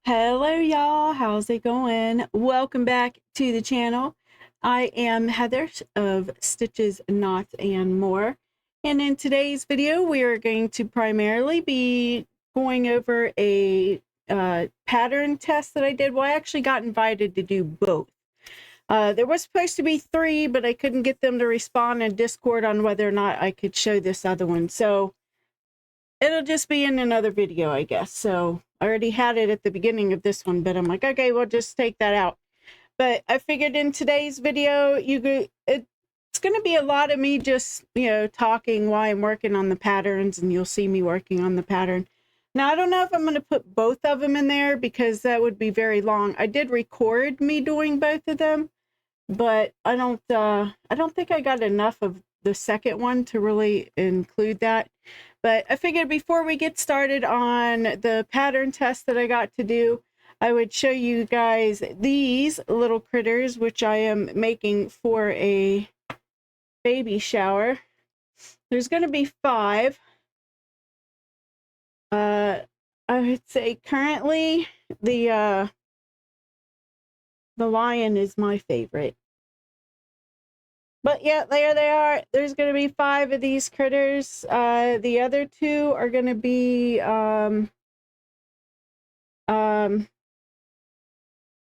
Hello y'all, how's it going? Welcome back to the channel. I am Heather of Stitches, Knots, and More. And in today's video, we are going to primarily be going over a pattern test that I did. Well, I actually got invited to do both. There was supposed to be 3, but I couldn't get them to respond in Discord on whether or not I could show this other one. So it'll just be in another video, I guess. So I already had it at the beginning of this one, but I'm like, okay, we'll just take that out. But I figured in today's video, it's going to be a lot of me just, talking while I'm working on the patterns, and you'll see me working on the pattern. Now, I don't know if I'm going to put both of them in there because that would be very long. I did record me doing both of them, but I don't think I got enough of the second one to really include that. But I figured before we get started on the pattern test that I got to do, I would show you guys these little critters, which I am making for a baby shower. There's going to be 5. I would say currently the lion is my favorite. But yeah, there they are. There's going to be 5 of these critters. The other 2 are going to be, I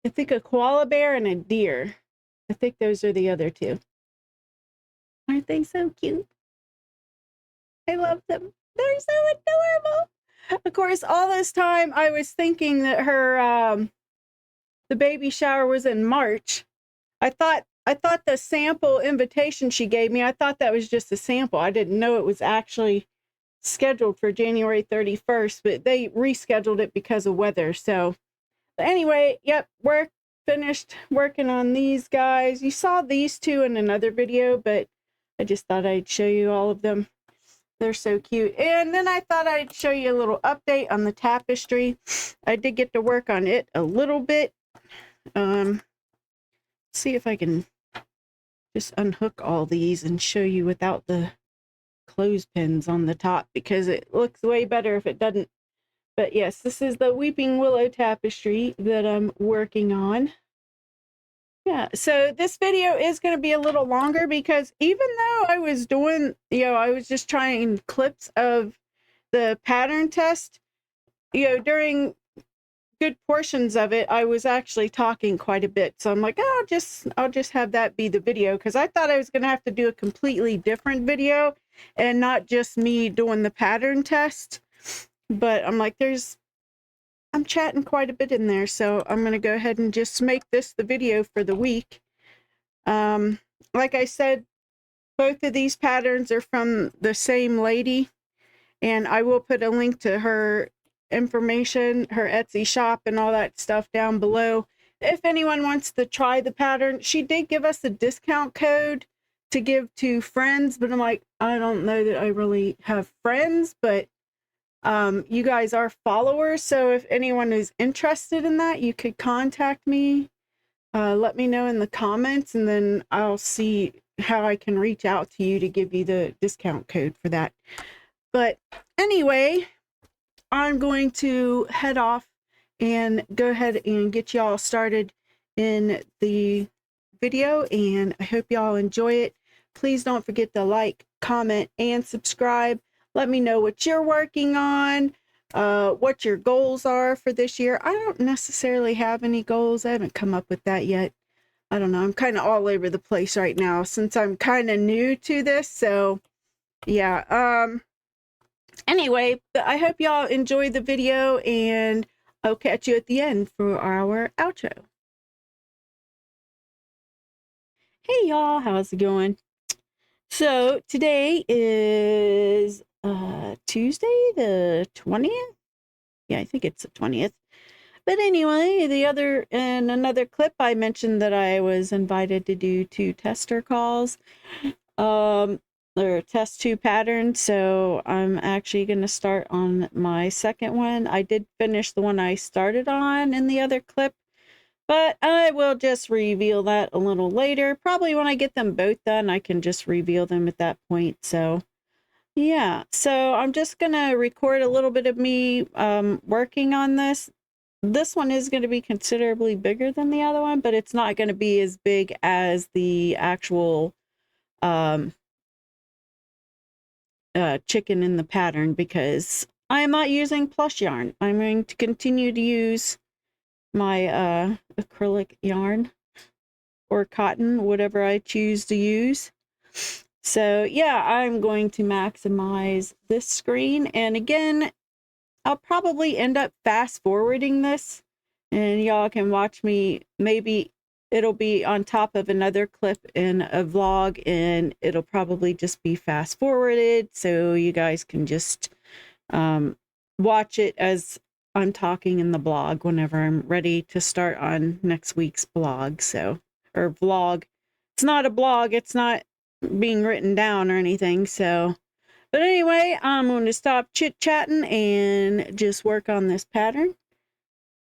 think a koala bear and a deer. I think those are the other 2. Aren't they so cute? I love them. They're so adorable. Of course, all this time I was thinking that the baby shower was in March. I thought the sample invitation she gave me, I thought that was just a sample. I didn't know it was actually scheduled for January 31st, but they rescheduled it because of weather. So anyway, yep, finished working on these guys. You saw these 2 in another video, but I just thought I'd show you all of them. They're so cute. And then I thought I'd show you a little update on the tapestry. I did get to work on it a little bit. See if I can just unhook all these and show you without the clothespins on the top, because it looks way better if it doesn't. But yes, this is the Weeping Willow tapestry that I'm working on. Yeah, so this video is going to be a little longer because even though I was doing, I was just trying clips of the pattern test, during good portions of it, I was actually talking quite a bit. So I'm like, oh, I'll just have that be the video, because I thought I was going to have to do a completely different video and not just me doing the pattern test. But I'm like, I'm chatting quite a bit in there, so I'm going to go ahead and just make this the video for the week. Like I said, both of these patterns are from the same lady, and I will put a link to her information, her Etsy shop, and all that stuff down below. If anyone wants to try the pattern, she did give us a discount code to give to friends, but I'm like, I don't know that I really have friends, but you guys are followers, so if anyone is interested in that, you could contact me. Let me know in the comments, and then I'll see how I can reach out to you to give you the discount code for that. But anyway, I'm going to head off and go ahead and get y'all started in the video, and I hope y'all enjoy it. Please don't forget to like, comment, and subscribe. Let me know what you're working on, what your goals are for this year. I don't necessarily have any goals. I haven't come up with that yet. I don't know. I'm kind of all over the place right now since I'm kind of new to this. So yeah. Anyway, I hope y'all enjoy the video, and I'll catch you at the end for our outro. Hey y'all, how's it going? So today is Tuesday the 20th. Yeah, I think it's the 20th. But anyway, in another clip, I mentioned that I was invited to do 2 tester calls. Or test 2 patterns, so I'm actually going to start on my second one. I did finish the one I started on in the other clip, but I will just reveal that a little later. Probably when I get them both done, I can just reveal them at that point. So yeah, so I'm just going to record a little bit of me working on this. this one is going to be considerably bigger than the other one, but it's not going to be as big as the actual chicken in the pattern, because I am not using plush yarn. I'm going to continue to use my acrylic yarn or cotton, whatever I choose to use. So yeah, I'm going to maximize this screen. And again, I'll probably end up fast forwarding this, and y'all can watch me. Maybe it'll be on top of another clip in a vlog, and it'll probably just be fast forwarded, so you guys can just watch it as I'm talking in the blog whenever I'm ready to start on next week's blog. So, or vlog. It's not a blog. It's not being written down or anything. So, but anyway, I'm going to stop chit-chatting and just work on this pattern.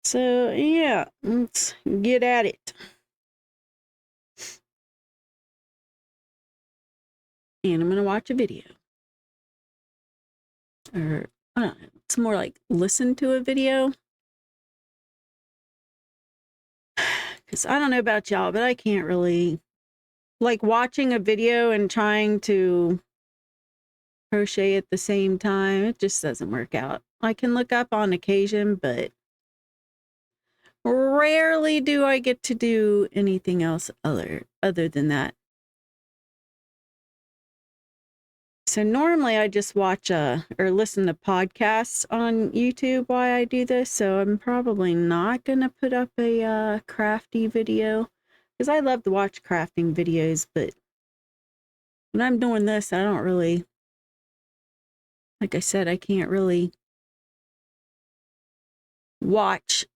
So, yeah, let's get at it. And I'm going to watch a video. Or, I don't know, it's more like listen to a video. Because I don't know about y'all, but I can't really, like watching a video and trying to crochet at the same time, it just doesn't work out. I can look up on occasion, but rarely do I get to do anything else other than that. So normally I just watch or listen to podcasts on YouTube while I do this. So I'm probably not going to put up a crafty video, because I love to watch crafting videos, but when I'm doing this, I don't really, like I said, I can't really watch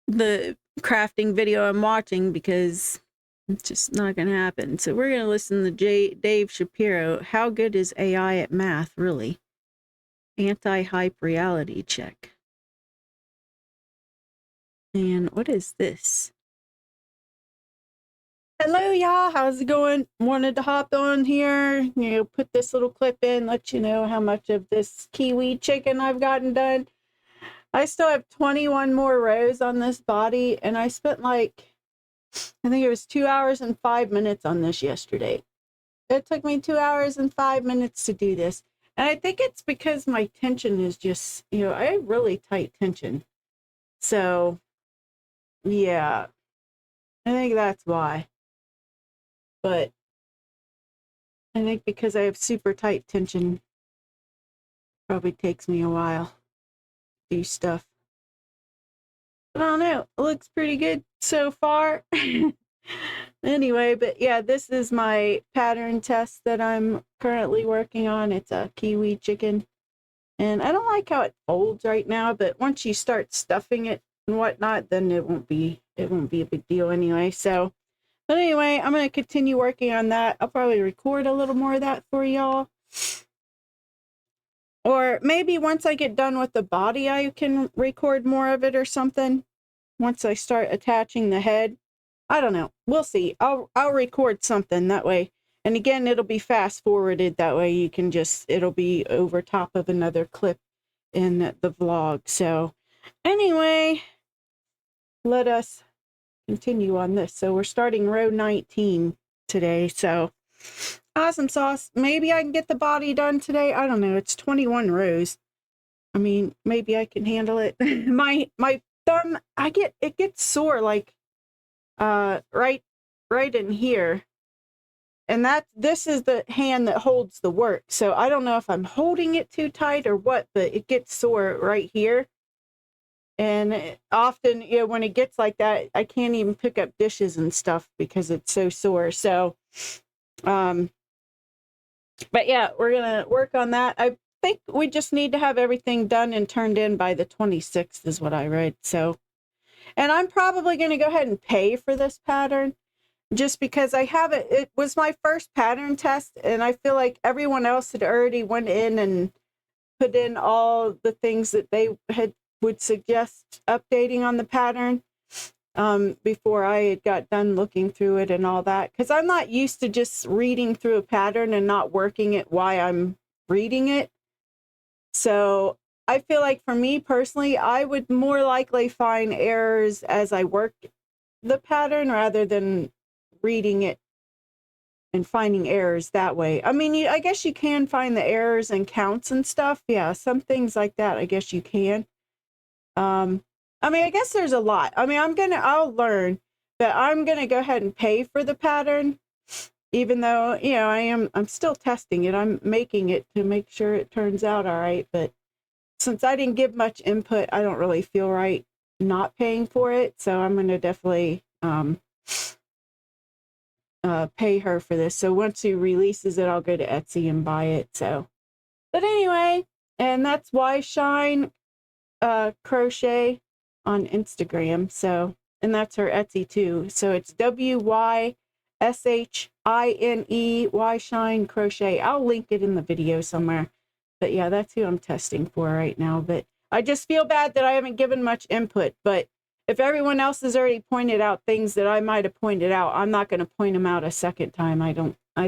the crafting video I'm watching because it's just not going to happen. So we're going to listen to Dave Shapiro. How good is AI at math, really? Anti-hype reality check. And what is this? Hello, y'all. How's it going? Wanted to hop on here, put this little clip in, let you know how much of this kiwi chicken I've gotten done. I still have 21 more rows on this body, and I spent like, I think it was 2 hours and 5 minutes on this yesterday. It took me 2 hours and 5 minutes to do this. And I think it's because my tension is just, I have really tight tension. So, yeah, I think that's why. But I think because I have super tight tension, probably takes me a while to do stuff. But I don't know. It looks pretty good so far. Anyway, but yeah, this is my pattern test that I'm currently working on. It's a kiwi chicken. And I don't like how it folds right now, but once you start stuffing it and whatnot, then it won't be a big deal anyway. So, but anyway, I'm going to continue working on that. I'll probably record a little more of that for y'all. Or maybe once I get done with the body, I can record more of it or something. Once I start attaching the head. I don't know. We'll see. I'll record something that way. And again, it'll be fast forwarded. That way you can it'll be over top of another clip in the vlog. So anyway, let us continue on this. So we're starting row 19 today. So awesome sauce. Maybe I can get the body done today. I don't know. It's 21 rows. I mean, maybe I can handle it. my thumb, it gets sore like right in here. And this is the hand that holds the work. So I don't know if I'm holding it too tight or what, but it gets sore right here. And often, when it gets like that, I can't even pick up dishes and stuff because it's so sore. So, but yeah, we're going to work on that. I think we just need to have everything done and turned in by the 26th is what I read. So, and I'm probably going to go ahead and pay for this pattern. Just because it was my first pattern test, and I feel like everyone else had already went in and put in all the things that they would suggest updating on the pattern before I had got done looking through it and all that. Because I'm not used to just reading through a pattern and not working it while I'm reading it. So I feel like for me personally, I would more likely find errors as I work the pattern rather than reading it and finding errors that way. I mean, I guess you can find the errors and counts and stuff. Yeah, some things like that, I guess you can. I mean, I guess there's a lot. I mean, I'll learn, but I'm gonna go ahead and pay for the pattern, even though, you know, I'm still testing it. I'm making it to make sure it turns out all right. But since I didn't give much input, I don't really feel right not paying for it. So I'm gonna definitely pay her for this. So once she releases it, I'll go to Etsy and buy it. So, but anyway, and that's WyShine Crochet on Instagram. So, and that's her Etsy too. So it's WyShine Crochet. I'll link it in the video somewhere. But yeah, that's who I'm testing for right now. But I just feel bad that I haven't given much input. But if everyone else has already pointed out things that I might have pointed out, I'm not going to point them out a second time. I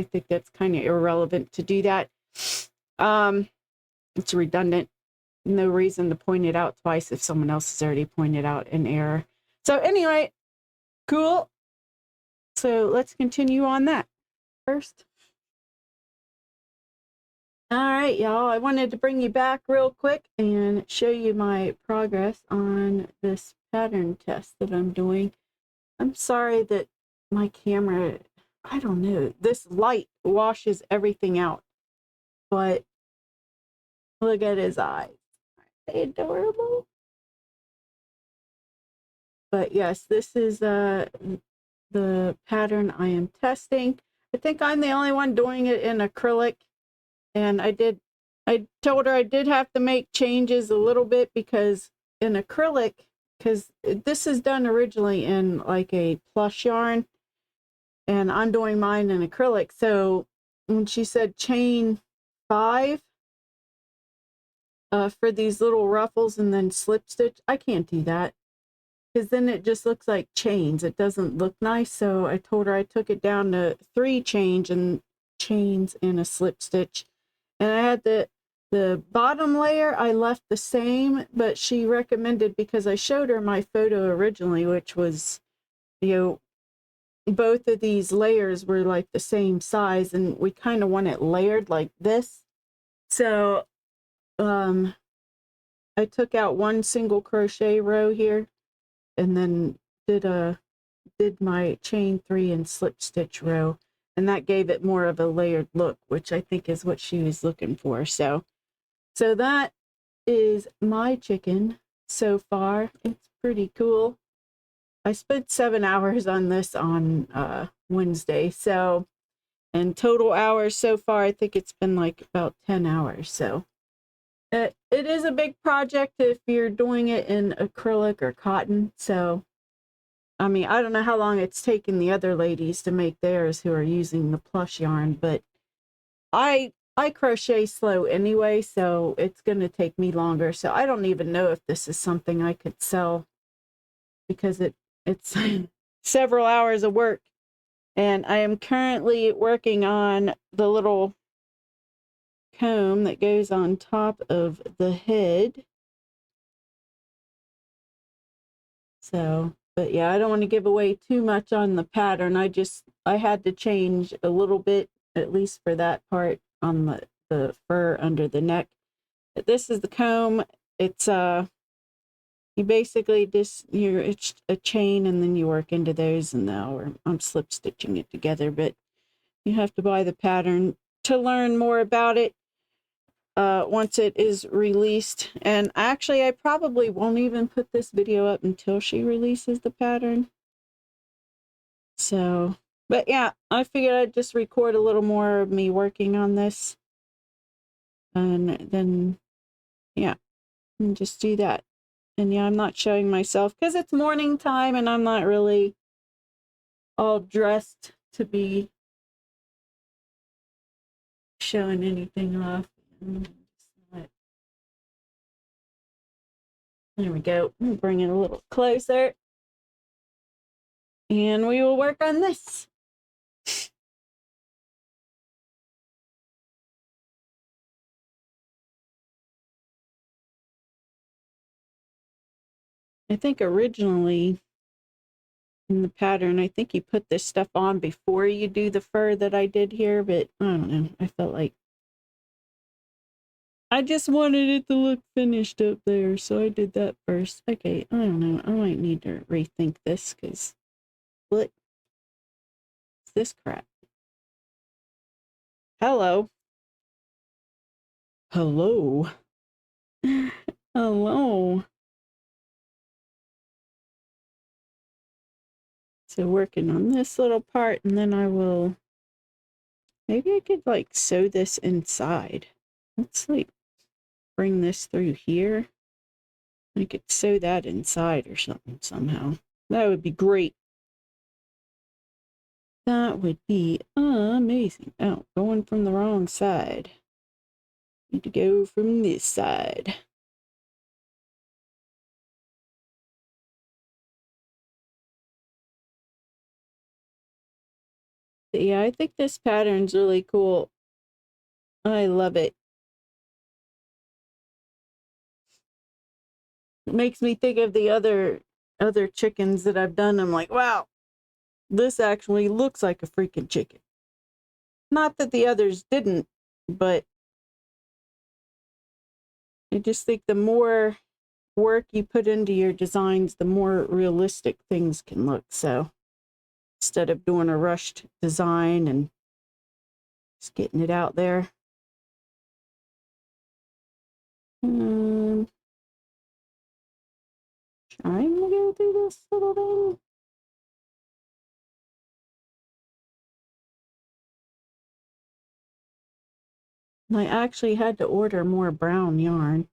think that's kind of irrelevant to do that. It's redundant. No reason to point it out twice if someone else has already pointed out an error. So anyway, cool. So let's continue on that first. All right, y'all, I wanted to bring you back real quick and show you my progress on this pattern test that I'm doing. I'm sorry that my camera, I don't know, this light washes everything out, but look at his eyes. Aren't they adorable? But yes, this is the pattern I am testing. I think I'm the only one doing it in acrylic. And I told her I did have to make changes a little bit because in acrylic, because this is done originally in like a plush yarn and I'm doing mine in acrylic. So when she said chain 5 for these little ruffles and then slip stitch, I can't do that because then it just looks like chains. It doesn't look nice. So I told her I took it down to 3 chains and a slip stitch. And I had the bottom layer I left the same, but she recommended, because I showed her my photo originally, which was, you know, both of these layers were like the same size and we kind of want it layered like this. So I took out one single crochet row here and then did my chain 3 and slip stitch row, and that gave it more of a layered look, which I think is what she was looking for. So that is my chicken so far. It's pretty cool. I spent 7 hours on this on Wednesday. So, and total hours so far, I think it's been like about 10 hours. So it is a big project if you're doing it in acrylic or cotton. So, I mean, I don't know how long it's taken the other ladies to make theirs who are using the plush yarn, but I crochet slow anyway, so it's going to take me longer. So I don't even know if this is something I could sell because it's several hours of work. And I am currently working on the little comb that goes on top of the head. So, but yeah, I don't want to give away too much on the pattern. I had to change a little bit, at least for that part on the fur under the neck. But this is the comb. It's you basically it's a chain and then you work into those, and now I'm slip stitching it together, but you have to buy the pattern to learn more about it once it is released. And actually, I probably won't even put this video up until she releases the pattern. So, but yeah, I figured I'd just record a little more of me working on this, and then yeah, and just do that. And yeah, I'm not showing myself because it's morning time and I'm not really all dressed to be showing anything off. There we go. Bring it a little closer. And we will work on this. I think originally in the pattern, I think you put this stuff on before you do the fur that I did here, but I don't know. I felt like I just wanted it to look finished up there, so I did that first. Okay, I don't know. I might need to rethink this because what is this crap? Hello. Hello. Hello. So working on this little part, and then I will, maybe I could like sew this inside. Let's like bring this through here. I could sew that inside or something somehow. That would be great. That would be amazing. Oh, going from the wrong side. Need to go from this side. But yeah, I think this pattern's really cool. I love it. It makes me think of the other chickens that I've done. I'm like, wow, this actually looks like a freaking chicken. Not that the others didn't, but I just think the more work you put into your designs, the more realistic things can look. So instead of doing a rushed design and just getting it out there. Trying to go through this little thing. I actually had to order more brown yarn.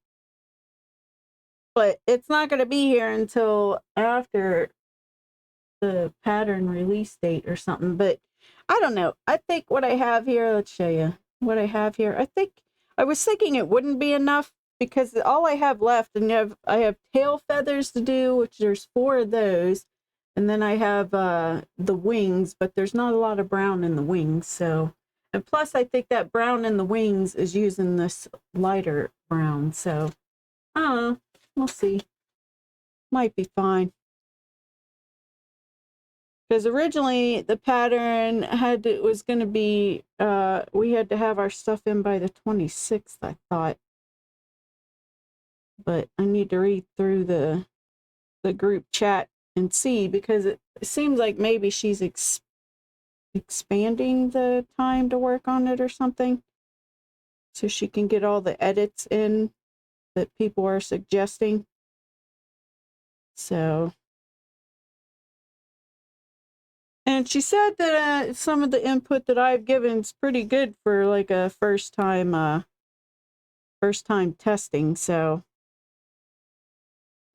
But it's not going to be here until after the pattern release date or something. But I don't know. I think what I have here, let's show you what I have here. I was thinking it wouldn't be enough because all I have left, and I have tail feathers to do, which there's 4 of those. And then I have the wings, but there's not a lot of brown in the wings. So, and plus I think that brown in the wings is using this lighter brown. So, I don't know. We'll see. Might be fine. Because originally the pattern was going to be, we had to have our stuff in by the 26th, I thought. But I need to read through the group chat and see, because it seems like maybe she's expanding the time to work on it or something, so she can get all the edits in that people are suggesting. So, and she said that some of the input that I've given is pretty good for like a first time testing. So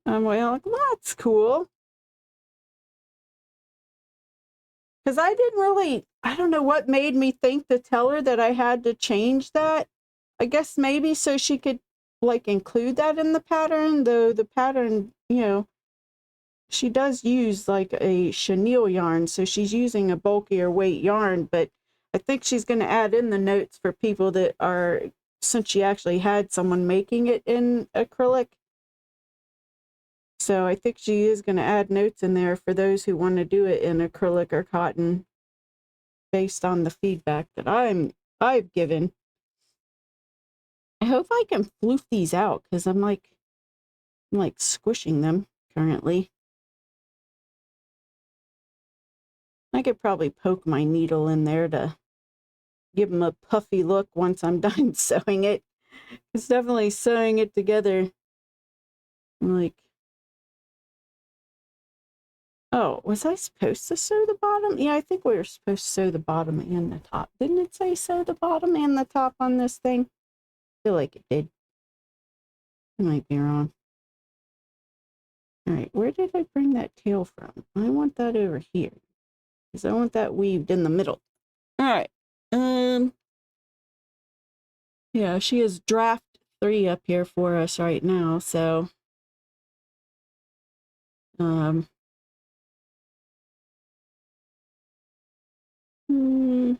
I'm like, well, that's cool. Because I don't know what made me think to tell her that I had to change that. I guess maybe so she could like include that in the pattern, though the pattern, she does use like a chenille yarn, so she's using a bulkier weight yarn, but I think she's going to add in the notes for people that are, since she actually had someone making it in acrylic. So I think she is going to add notes in there for those who want to do it in acrylic or cotton based on the feedback that I've given. I hope I can floof these out because I'm like squishing them currently. I could probably poke my needle in there to give them a puffy look once I'm done sewing it. It's definitely sewing it together. I'm like, oh, was I supposed to sew the bottom? Yeah, I think we were supposed to sew the bottom and the top. Didn't it say sew the bottom and the top on this thing? I feel like it did. I might be wrong. All right, where did I bring that tail from? I want that over here because I want that weaved in the middle. All right. Yeah, she has draft 3 up here for us right now, so um hmm,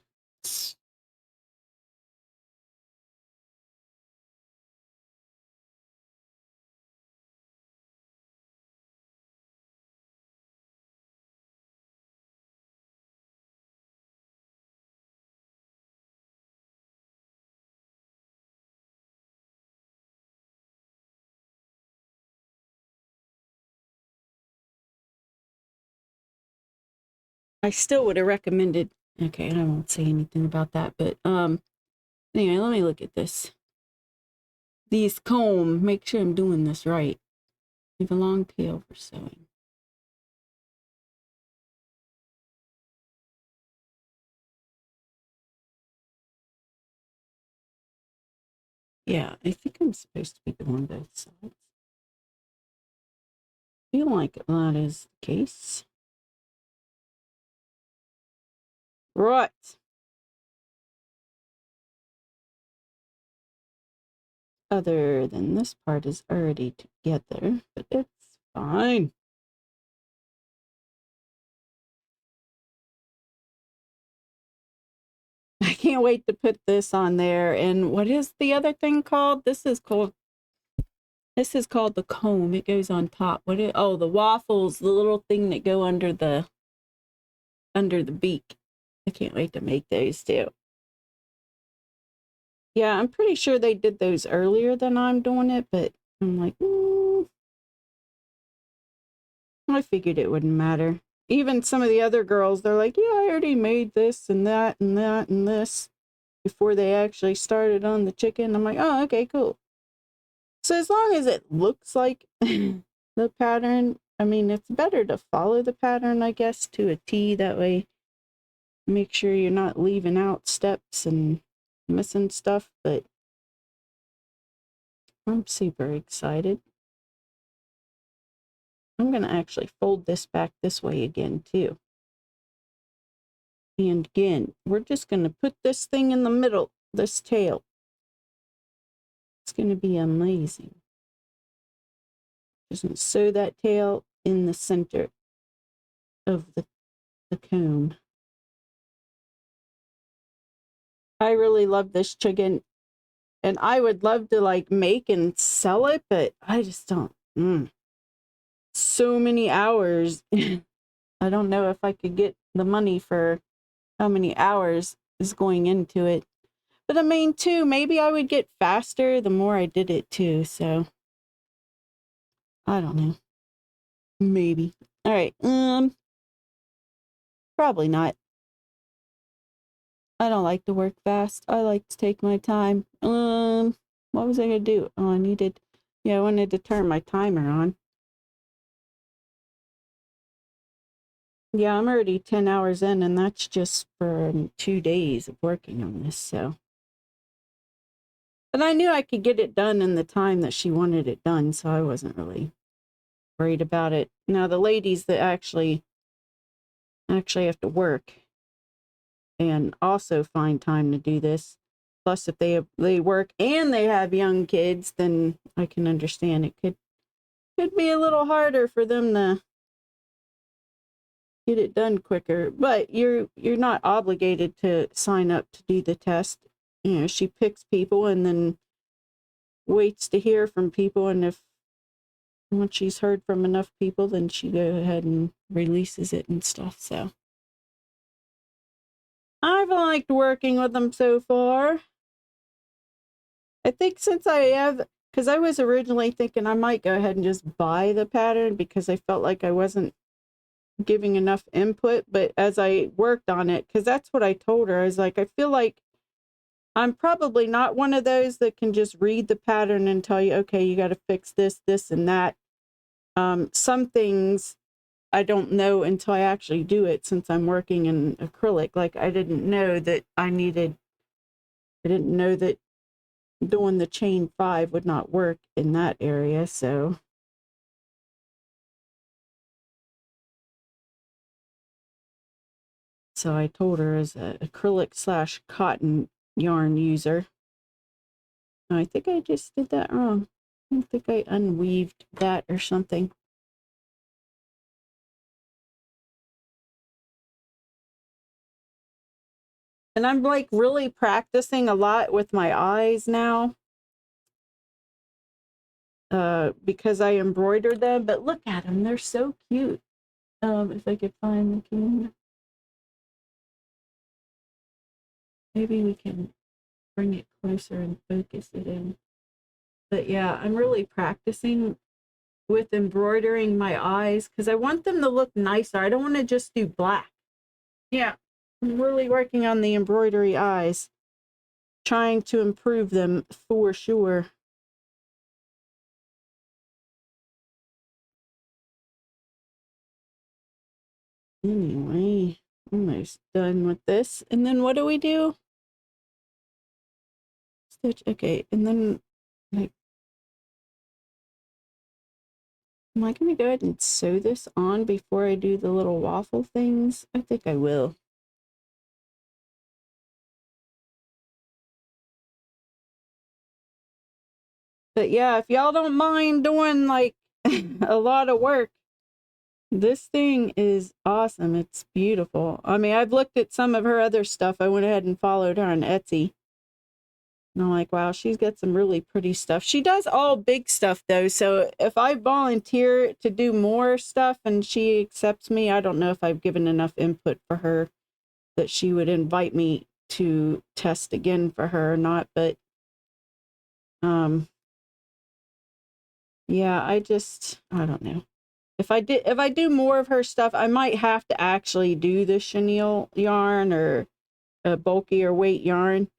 I still would have recommended, okay, I won't say anything about that, but anyway, let me look at this. These comb, make sure I'm doing this right. Leave a long tail for sewing. Yeah, I think I'm supposed to be doing both sides. I feel like that is the case. Right. Other than this part is already together, but it's fine. I can't wait to put this on there. And what is the other thing called? This is called the comb. It goes on top. Oh, the waffles, the little thing that go under the beak. I can't wait to make those too. Yeah, I'm pretty sure they did those earlier than I'm doing it, but I'm like, I figured it wouldn't matter. Even some of the other girls, they're like, yeah, I already made this and that and that and this before they actually started on the chicken. I'm like, oh, okay, cool. So as long as it looks like the pattern, I mean, it's better to follow the pattern, I guess, to a T. That way, make sure you're not leaving out steps and missing stuff. But I'm super excited. I'm going to actually fold this back this way again, too. And again, we're just going to put this thing in the middle, this tail. It's going to be amazing. Just going to sew that tail in the center of the comb. I really love this chicken, and I would love to like make and sell it, but I just don't. So many hours. I don't know if I could get the money for how many hours is going into it. But I mean, too, maybe I would get faster the more I did it too. So I don't know. Maybe. All right. Probably not. I don't like to work fast. I like to take my time. What was I gonna do? Oh, I wanted to turn my timer on. Yeah, I'm already 10 hours in, and that's just for 2 days of working on this, so. But I knew I could get it done in the time that she wanted it done, so I wasn't really worried about it. Now, the ladies that actually have to work and also find time to do this, plus if they work and they have young kids, then I can understand it could be a little harder for them to get it done quicker. But you're not obligated to sign up to do the test. You know, she picks people and then waits to hear from people, and if once she's heard from enough people, then she go ahead and releases it and stuff. So I've liked working with them so far. I think since because I was originally thinking I might go ahead and just buy the pattern because I felt like I wasn't giving enough input. But as I worked on it, because that's what I told her, I was like, I feel like I'm probably not one of those that can just read the pattern and tell you, okay, you got to fix this, this, and that. Some things I don't know until I actually do it, since I'm working in acrylic. Like I didn't know that doing the chain 5 would not work in that area. So I told her as an acrylic / cotton yarn user. I think I just did that wrong. I think I unweaved that or something. And I'm like really practicing a lot with my eyes now. Because I embroidered them, but look at them, they're so cute. If I could find the camera, maybe we can bring it closer and focus it in. But yeah, I'm really practicing with embroidering my eyes because I want them to look nicer. I don't want to just do black. Yeah, I'm really working on the embroidery eyes, trying to improve them for sure. Anyway, almost done with this. And then what do we do? Stitch. Okay, and then like, am I going to go ahead and sew this on before I do the little waffle things? I think I will. But yeah, if y'all don't mind doing like a lot of work, this thing is awesome. It's beautiful. I mean, I've looked at some of her other stuff. I went ahead and followed her on Etsy. And I'm like, wow, she's got some really pretty stuff. She does all big stuff though. So if I volunteer to do more stuff and she accepts me, I don't know if I've given enough input for her that she would invite me to test again for her or not. But yeah, I don't know. If I do more of her stuff, I might have to actually do the chenille yarn or a bulkier weight yarn,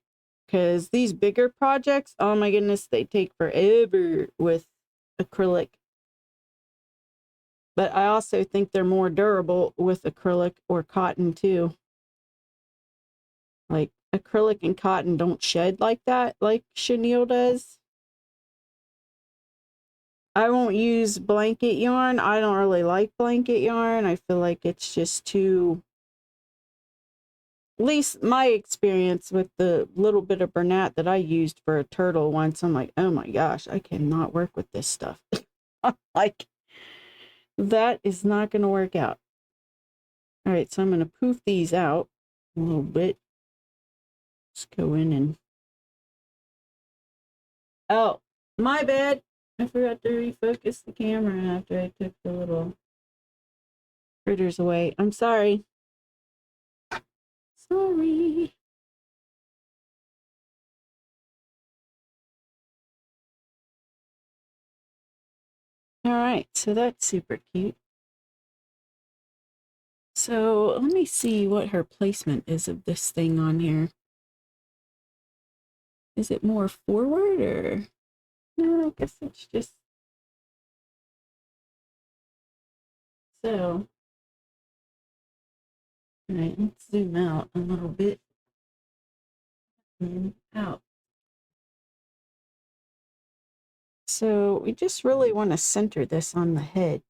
because these bigger projects, oh my goodness, they take forever with acrylic. But I also think they're more durable with acrylic or cotton too. Like acrylic and cotton don't shed like that, like chenille does. I won't use blanket yarn. I don't really like blanket yarn. I feel like it's just too, at least my experience with the little bit of Bernat that I used for a turtle once, I'm like, oh my gosh, I cannot work with this stuff. Like, that is not going to work out. All right, so I'm going to poof these out a little bit. Let's go in and... Oh, my bad. I forgot to refocus the camera after I took the little critters away. I'm sorry. Sorry. All right, so that's super cute. So let me see what her placement is of this thing on here. Is it more forward or... No, I guess it's just... So... All right, let's zoom out a little bit. And out. So we just really want to center this on the head.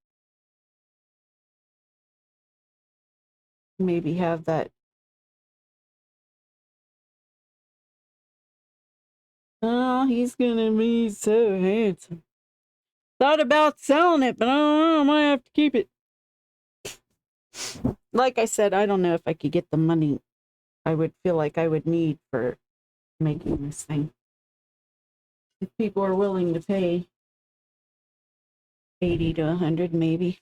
Maybe have that. Oh, he's gonna be so handsome. Thought about selling it, but I don't know, I might have to keep it. Like I said, I don't know if I could get the money I would feel like I would need for making this thing. If people are willing to pay 80 to 100, maybe.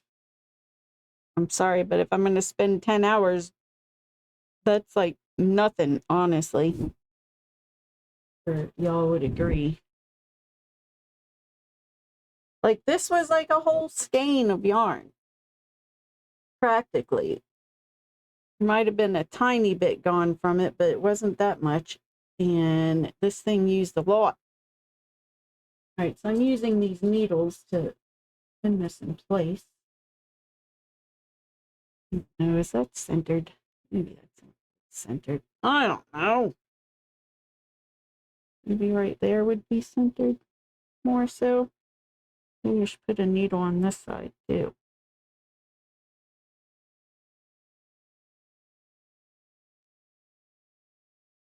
I'm sorry, but if I'm going to spend 10 hours, that's like nothing, honestly. Or y'all would agree. Like, this was like a whole skein of yarn. Practically. Might have been a tiny bit gone from it, but it wasn't that much. And this thing used a lot. All right, so I'm using these needles to pin this in place. No, is that centered? Maybe that's centered. I don't know. Maybe right there would be centered more so. Maybe I should put a needle on this side too.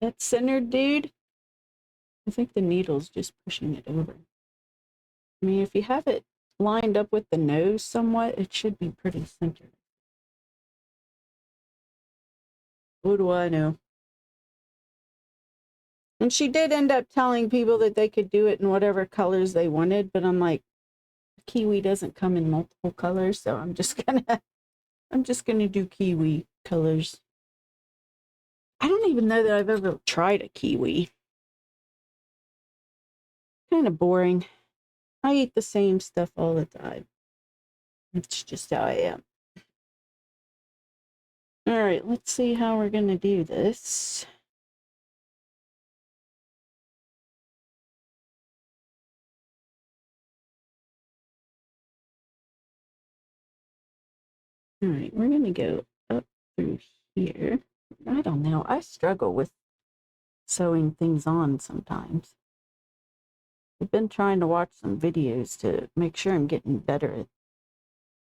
That's centered, dude. I think the needle's just pushing it over. I mean, if you have it lined up with the nose somewhat, it should be pretty centered. What do I know? And she did end up telling people that they could do it in whatever colors they wanted, but I'm like, kiwi doesn't come in multiple colors, so I'm just gonna do kiwi colors. I don't even know that I've ever tried a kiwi. Kind of boring. I eat the same stuff all the time. It's just how I am. All right, let's see how we're going to do this. All right, we're going to go up through here. I don't know. I struggle with sewing things on sometimes. I've been trying to watch some videos to make sure I'm getting better at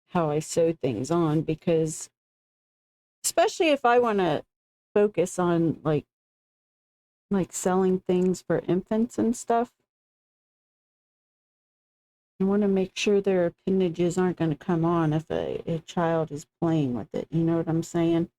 how I sew things on, because especially if I want to focus on like selling things for infants and stuff, I want to make sure their appendages aren't going to come on if a child is playing with it. You know what I'm saying?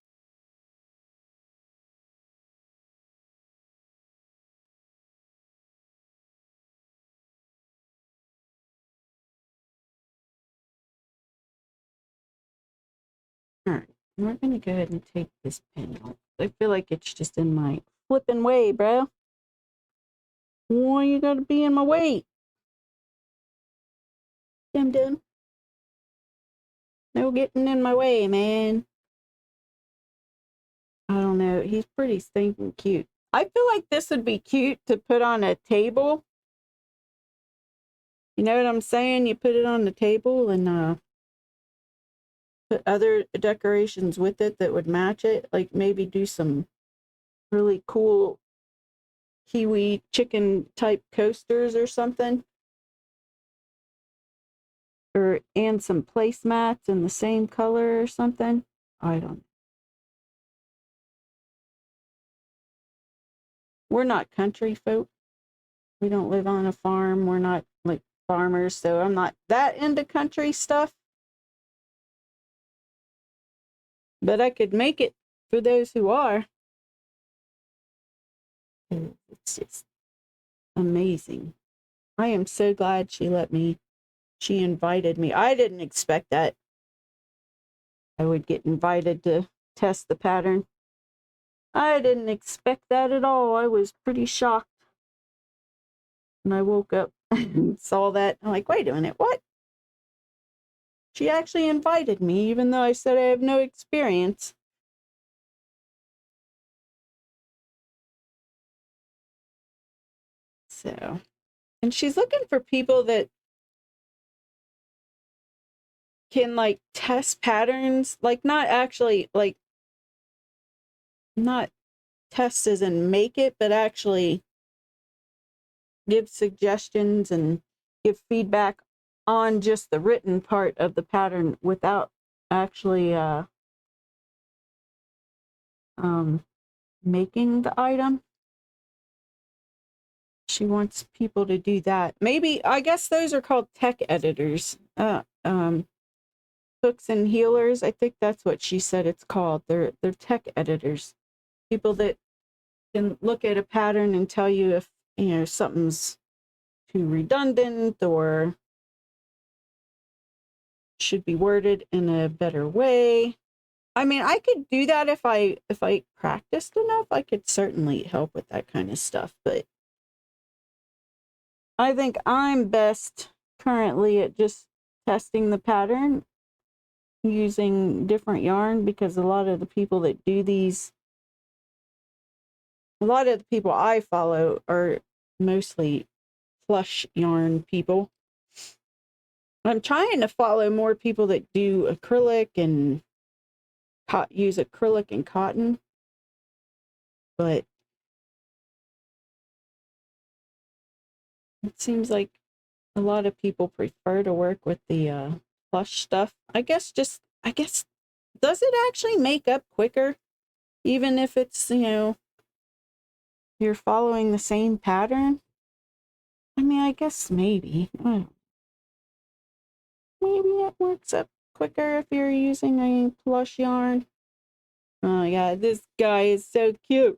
All right, we're going to go ahead and take this pin off. I feel like it's just in my flipping way, bro. Why you got to be in my way? Dum. No getting in my way, man. I don't know. He's pretty stinking cute. I feel like this would be cute to put on a table. You know what I'm saying? You put it on the table and put other decorations with it that would match it. Like maybe do some really cool kiwi chicken type coasters or something. And some placemats in the same color or something. I don't know. We're not country folk. We don't live on a farm. We're not like farmers, so I'm not that into country stuff. But I could make it for those who are. It's just amazing. I am so glad she invited me. I didn't expect that I would get invited to test the pattern. I didn't expect that at all. I was pretty shocked when I woke up and saw that. I'm like, wait a minute, what? She actually invited me, even though I said I have no experience. So, and she's looking for people that can like test patterns, like not actually like not test as in make it, but actually give suggestions and give feedback on just the written part of the pattern without actually making the item. She wants people to do that. Maybe, I guess those are called tech editors. Hooks and healers, I think that's what she said it's called. They're tech editors. People that can look at a pattern and tell you if, you know, something's too redundant or should be worded in a better way. I mean, I could do that if I practiced enough. I could certainly help with that kind of stuff, but I think I'm best currently at just testing the pattern using different yarn, because a lot of the people that do these, a lot of the people I follow are mostly plush yarn people. I'm trying to follow more people that do acrylic and use acrylic and cotton, but it seems like a lot of people prefer to work with the plush stuff. I guess, does it actually make up quicker, even if it's, you know, you're following the same pattern? I mean, I guess maybe. Maybe it works up quicker if you're using a plush yarn. Oh yeah, this guy is so cute.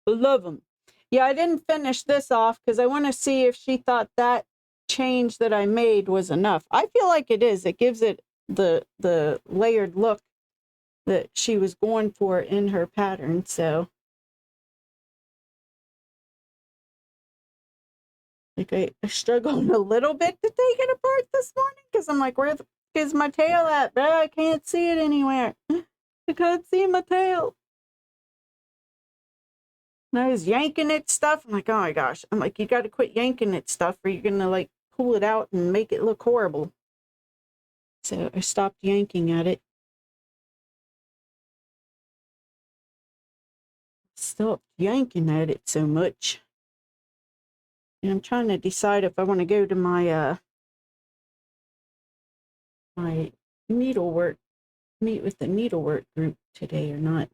I love him. Yeah, I didn't finish this off because I want to see if she thought that change that I made was enough. I feel like it is. It gives it the layered look that she was going for in her pattern. So like I struggled a little bit to take it apart this morning because I'm like, where is my tail at, bro? I can't see it anywhere. I can't see my tail. And I was yanking at stuff. I'm like, oh my gosh. I'm like, you got to quit yanking at stuff or you're going to like pull it out and make it look horrible. So I stopped yanking at it. Stopped yanking at it so much. And I'm trying to decide if I want to go to my my needlework, meet with the needlework group today or not.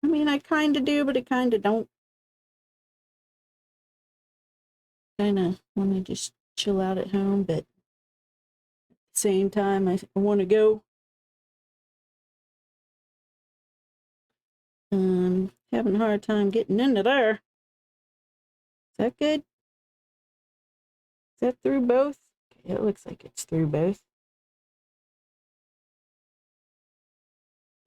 I mean, I kind of do, but I kind of don't. Kind of want to just chill out at home, but at the same time, I want to go. Having a hard time getting into there. Is that good? Is that through both? Okay, it looks like it's through both.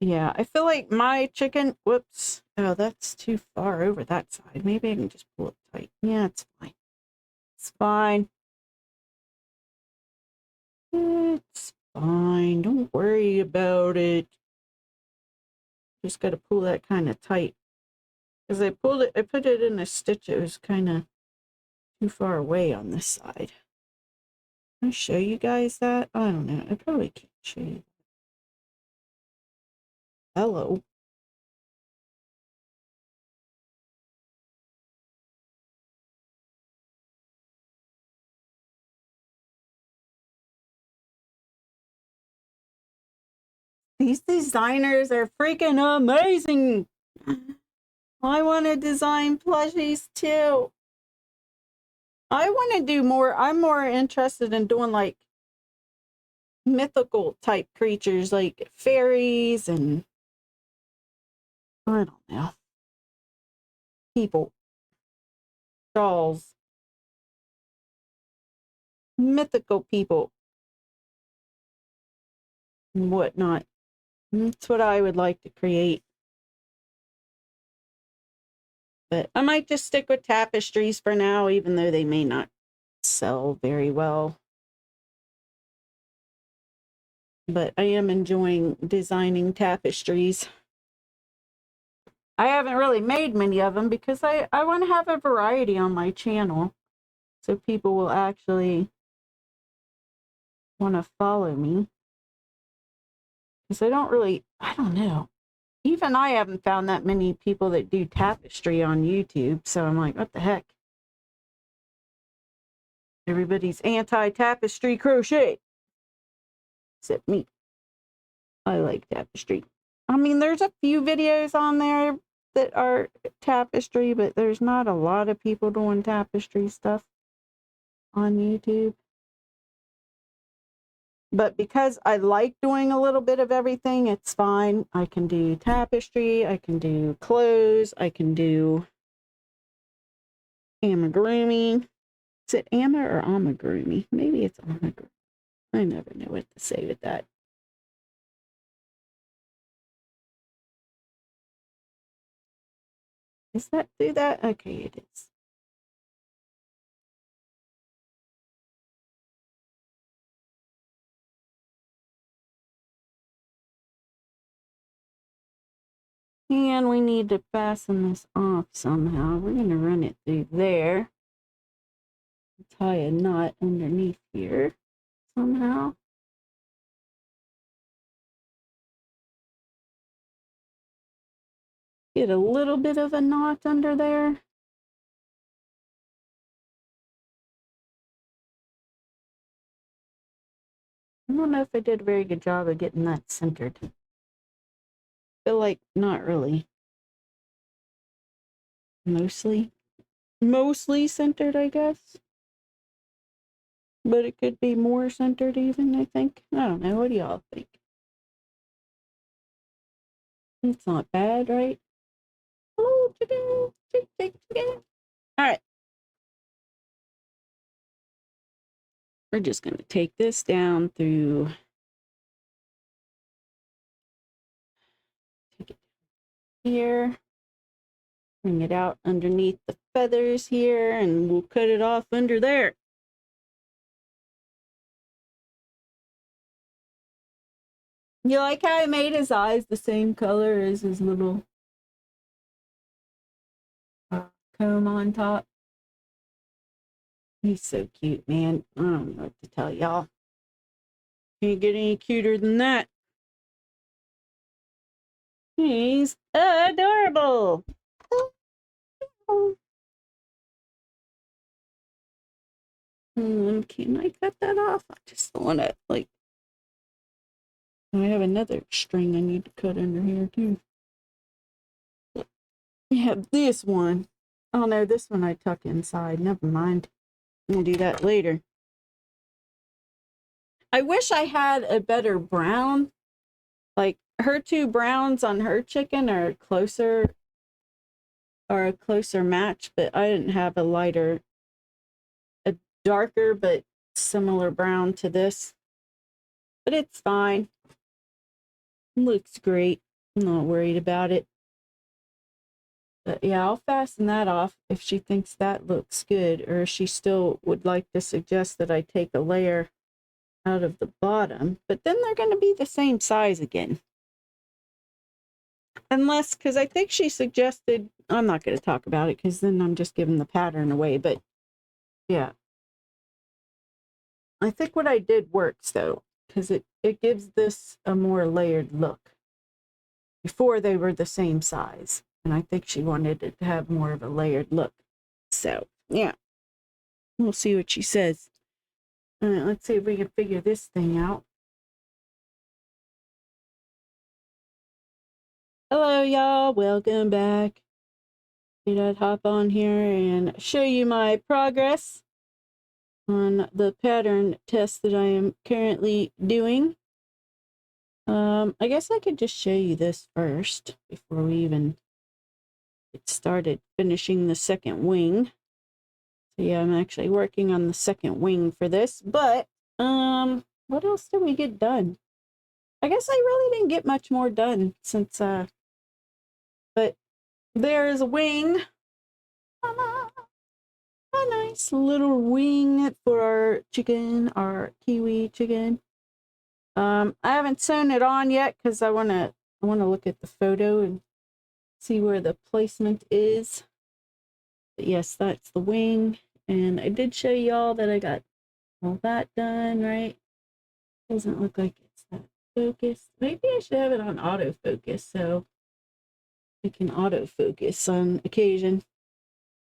Yeah, I feel like my chicken, whoops. Oh, that's too far over that side. Maybe I can just pull it tight. Yeah, it's fine. It's fine. It's fine. Don't worry about it. Just got to pull that kind of tight. Because I put it in a stitch. It was kind of too far away on this side. Can I show you guys that? I don't know. I probably can't show you. Hello. These designers are freaking amazing. I want to design plushies too. I want to do more. I'm more interested in doing like mythical type creatures like fairies and I don't know. People. Dolls. Mythical people. And whatnot. That's what I would like to create. But I might just stick with tapestries for now, even though they may not sell very well. But I am enjoying designing tapestries. I haven't really made many of them because I want to have a variety on my channel. So people will actually want to follow me. Because I don't know. Even I haven't found that many people that do tapestry on YouTube. So I'm like, what the heck? Everybody's anti-tapestry crochet. Except me. I like tapestry. I mean, there's a few videos on there that are tapestry, but there's not a lot of people doing tapestry stuff on YouTube. But because I like doing a little bit of everything, it's fine. I can do tapestry, I can do clothes, I can do amigurumi. Is it ama or amigurumi? Maybe it's amigurumi. I never know what to say with that. Is that through that? Okay, it is. And we need to fasten this off somehow. We're going to run it through there. Tie a knot underneath here somehow. Get a little bit of a knot under there. I don't know if I did a very good job of getting that centered. I feel like not really. Mostly centered, I guess. But it could be more centered even, I think. I don't know. What do y'all think? It's not bad, right? Oh, all right. We're just going to take this down through. Take it here. Bring it out underneath the feathers here, and we'll cut it off under there. You like how I made his eyes the same color as his little comb on top? He's so cute, man. I don't know what to tell y'all. Can't get any cuter than that. He's adorable. Can I cut that off? I just don't want to, like, I have another string I need to cut under here, too. We have this one. Oh, no, this one I tuck inside. Never mind. We'll do that later. I wish I had a better brown. Like, her two browns on her chicken are a closer match, but I didn't have a darker but similar brown to this. But it's fine. Looks great. I'm not worried about it. But yeah, I'll fasten that off if she thinks that looks good, or if she still would like to suggest that I take a layer out of the bottom. But then they're going to be the same size again. Unless, because I think she suggested, I'm not going to talk about it because then I'm just giving the pattern away. But yeah, I think what I did works though, because it gives this a more layered look. Before they were the same size, and I think she wanted it to have more of a layered look. So yeah, we'll see what she says. All right, let's see if we can figure this thing out. Hello, y'all. Welcome back. I'd hop on here and show you my progress on the pattern test that I am currently doing. I guess I could just show you this first before we even get started finishing the second wing. So yeah, I'm actually working on the second wing for this, but what else did we get done? I guess I really didn't get much more done since but there's a wing. A nice little wing for our chicken, our kiwi chicken. I haven't sewn it on yet because I wanna look at the photo and see where the placement is. But yes, that's the wing. And I did show y'all that I got all that done, right? Doesn't look like it's that focused. Maybe I should have it on autofocus so it can autofocus on occasion.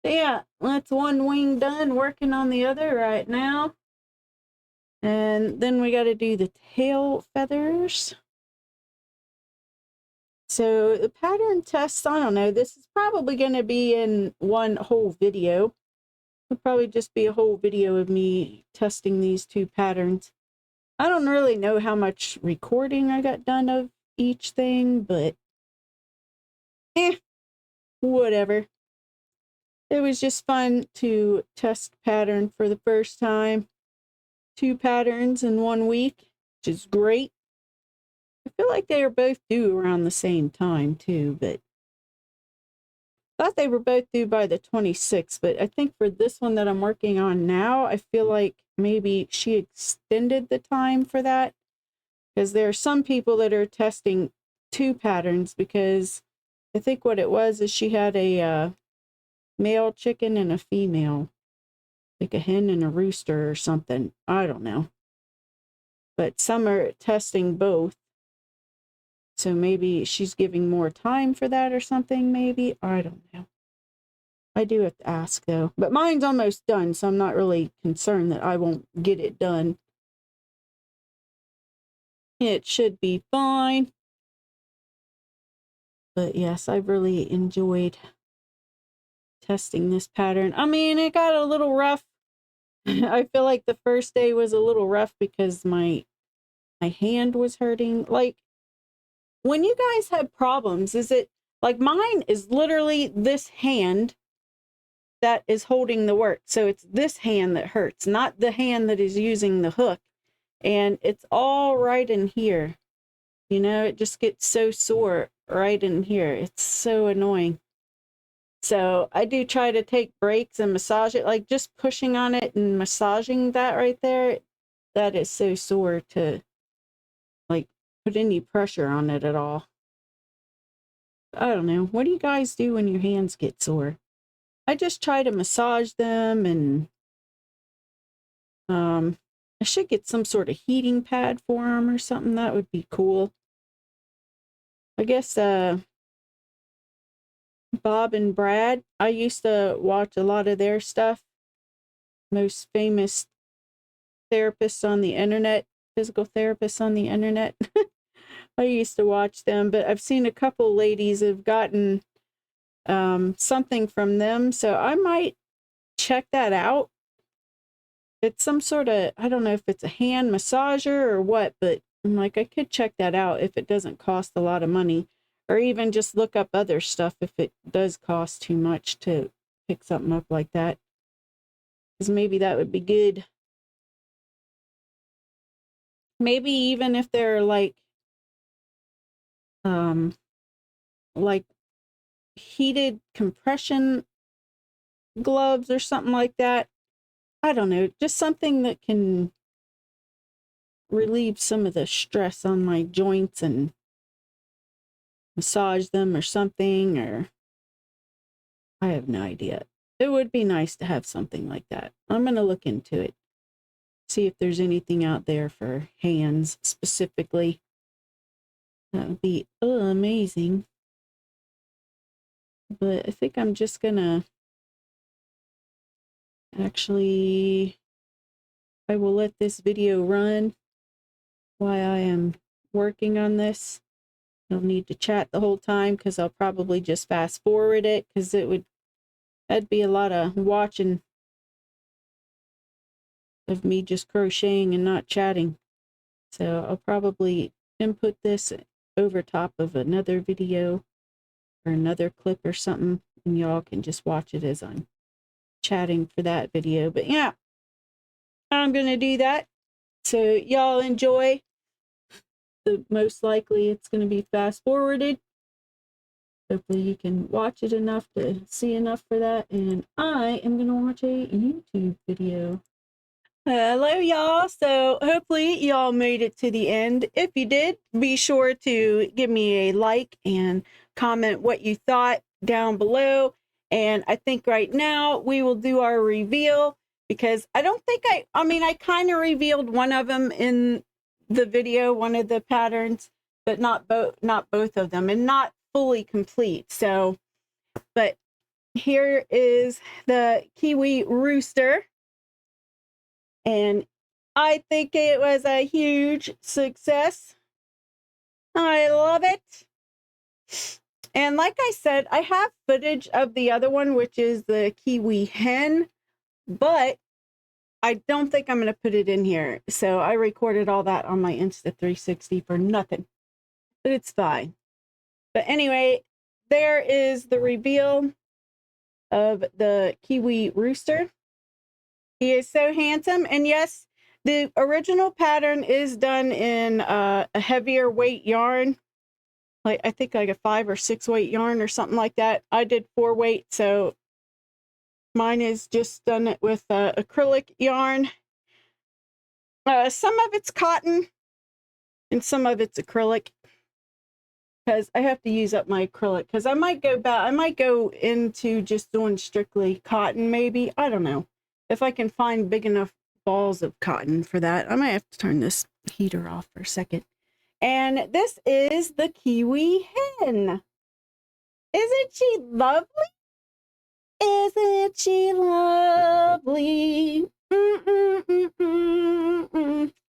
But yeah, that's one wing done, working on the other right now. And then we got to do the tail feathers. So the pattern test, I don't know, this is probably going to be in one whole video. It'll probably just be a whole video of me testing these two patterns. I don't really know how much recording I got done of each thing, but whatever. It was just fun to test pattern for the first time. 2 patterns in 1 week, which is great. I feel like they are both due around the same time too, but I thought they were both due by the 26th, but I think for this one that I'm working on now, I feel like maybe she extended the time for that, because there are some people that are testing 2 patterns, because I think what it was is she had a male chicken and a female, like a hen and a rooster or something. I don't know. But some are testing both. So maybe she's giving more time for that or something, maybe. I don't know. I do have to ask, though. But mine's almost done, so I'm not really concerned that I won't get it done. It should be fine. But yes, I've really enjoyed testing this pattern. I mean, it got a little rough. I feel like the first day was a little rough because my hand was hurting. Like, when you guys have problems, is it like mine is literally this hand that is holding the work. So it's this hand that hurts, not the hand that is using the hook. And it's all right in here. You know, it just gets so sore right in here. It's so annoying. So I do try to take breaks and massage it, like just pushing on it and massaging that right there. That is so sore to like put any pressure on it at all. I don't know. What do you guys do when your hands get sore? I just try to massage them, and I should get some sort of heating pad for them or something. That would be cool. I guess Bob and Brad, I used to watch a lot of their stuff. Most famous therapists on the internet, physical therapists on the internet. I used to watch them, but I've seen a couple ladies have gotten something from them, so I might check that out. It's some sort of, I don't know if it's a hand massager or what, but I'm like, I could check that out if it doesn't cost a lot of money, or even just look up other stuff if it does cost too much to pick something up like that, because maybe that would be good. Maybe even if they're like heated compression gloves or something like that. I don't know, just something that can relieve some of the stress on my joints and massage them or something, or I have no idea. It would be nice to have something like that. I'm going to look into it, see if there's anything out there for hands specifically. That would be amazing. But I think I'm just going to actually, I will let this video run while I am working on this. I don't need to chat the whole time because I'll probably just fast forward it, because that'd be a lot of watching of me just crocheting and not chatting. So I'll probably input this over top of another video or another clip or something, and y'all can just watch it as I'm chatting for that video. But yeah, I'm gonna do that, so y'all enjoy. Most likely it's going to be fast forwarded. Hopefully you can watch it enough to see enough for that, and I am going to watch a YouTube video. Hello y'all, so hopefully y'all made it to the end. If you did, be sure to give me a like and comment what you thought down below. And I think right now we will do our reveal, because I don't think I mean, I kind of revealed one of them in the video, one of the patterns, but not both of them, and not fully complete. So, but here is the Kiwi Rooster, and I think it was a huge success. I love it. And like I said, I have footage of the other one, which is the Kiwi Hen, but I don't think I'm going to put it in here. So I recorded all that on my Insta360 for nothing, but it's fine. But anyway, there is the reveal of the Kiwi Rooster. He is so handsome. And yes, the original pattern is done in a heavier weight yarn. Like, I think like a 5 or 6 weight yarn or something like that. I did 4 weight, so mine is just done it with acrylic yarn. Some of it's cotton and some of it's acrylic, because I have to use up my acrylic, because I might go back, I might go into just doing strictly cotton, maybe. I don't know if I can find big enough balls of cotton for that. I might have to turn this heater off for a second. And this is the Kiwi Hen. Isn't she lovely? Isn't she lovely?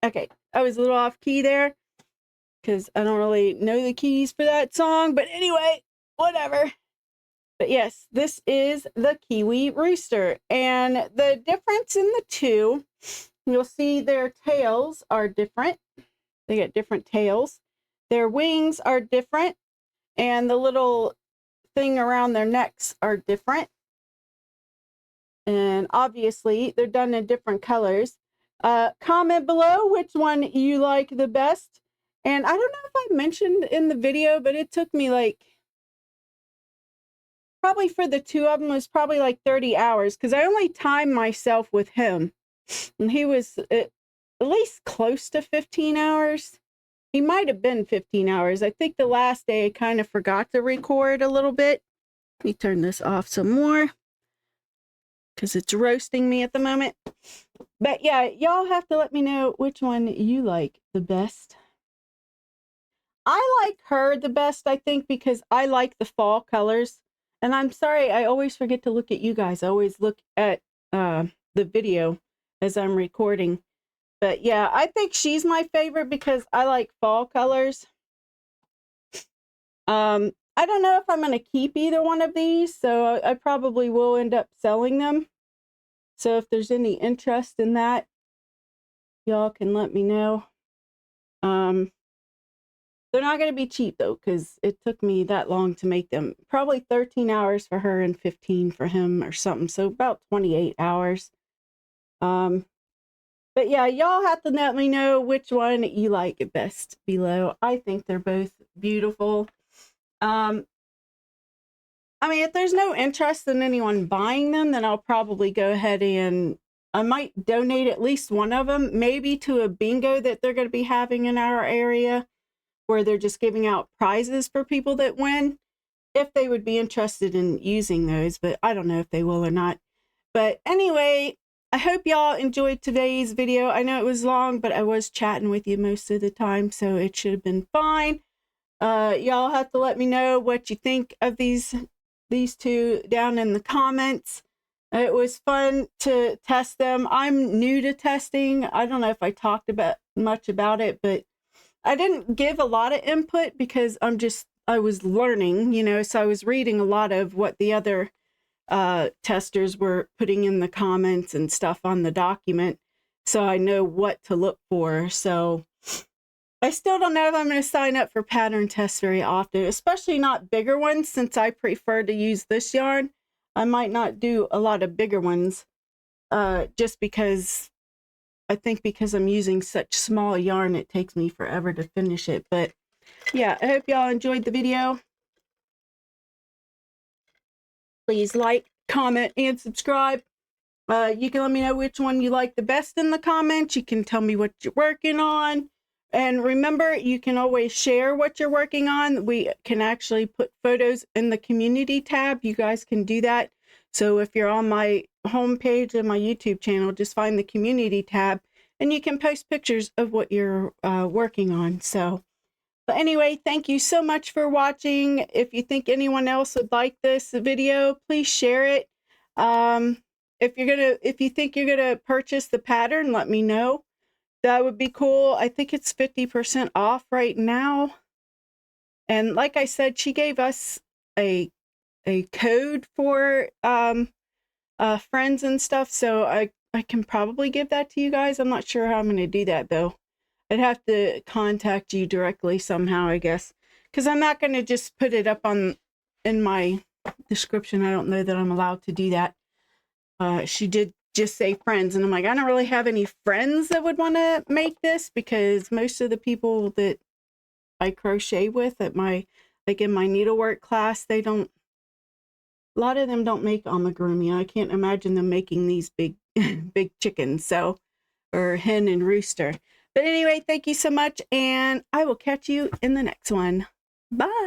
Okay, I was a little off key there, because I don't really know the keys for that song, but anyway, whatever. But yes, this is the Kiwi Rooster, and the difference in the two, you'll see their tails are different. They get different tails. Their wings are different, and the little thing around their necks are different. And obviously they're done in different colors. Comment below which one you like the best. And I don't know if I mentioned in the video, but it took me like, probably for the two of them was probably like 30 hours, because I only timed myself with him, and he was at least close to 15 hours. He might have been 15 hours. I think the last day I kind of forgot to record a little bit. Let me turn this off some more because it's roasting me at the moment. But yeah, y'all have to let me know which one you like the best. I like her the best, I think, because I like the fall colors. And I'm sorry, I always forget to look at you guys. I always look at the video as I'm recording. But yeah, I think she's my favorite because I like fall colors. I don't know if I'm going to keep either one of these, so I probably will end up selling them. So if there's any interest in that, y'all can let me know. They're not going to be cheap though, because it took me that long to make them. Probably 13 hours for her and 15 for him or something. So about 28 hours. But yeah, y'all have to let me know which one you like best below. I think they're both beautiful. I mean, if there's no interest in anyone buying them, then I'll probably go ahead and I might donate at least one of them, maybe to a bingo that they're going to be having in our area, where they're just giving out prizes for people that win, if they would be interested in using those. But I don't know if they will or not. But anyway, I hope y'all enjoyed today's video. I know it was long, but I was chatting with you most of the time, so it should have been fine. Y'all have to let me know what you think of these two down in the comments. It was fun to test them. I'm new to testing. I don't know if I talked much about it, but I didn't give a lot of input because I was learning, you know, so I was reading a lot of what the other testers were putting in the comments and stuff on the document, so I know what to look for. So I still don't know if I'm going to sign up for pattern tests very often, especially not bigger ones, since I prefer to use this yarn. I might not do a lot of bigger ones, just because I think because I'm using such small yarn, it takes me forever to finish it. But yeah, I hope y'all enjoyed the video. Please like, comment, and subscribe. You can let me know which one you like the best in the comments. You can tell me what you're working on. And remember, you can always share what you're working on. We can actually put photos in the community tab. You guys can do that. So if you're on my homepage of my YouTube channel, just find the community tab and you can post pictures of what you're working on. So, but anyway, thank you so much for watching. If you think anyone else would like this video, please share it. If you think you're gonna purchase the pattern, let me know. That would be cool. I think it's 50% off right now. And like I said, she gave us a code for friends and stuff, so I can probably give that to you guys. I'm not sure how I'm gonna do that though. I'd have to contact you directly somehow, I guess, because I'm not gonna just put it up in my description. I don't know that I'm allowed to do that. She did just say friends, and I'm like, I don't really have any friends that would want to make this, because most of the people that I crochet with at my, like in my needlework class, they don't, a lot of them don't make amigurumi. I can't imagine them making these big big chickens, so, or hen and rooster. But anyway, thank you so much, and I will catch you in the next one. Bye.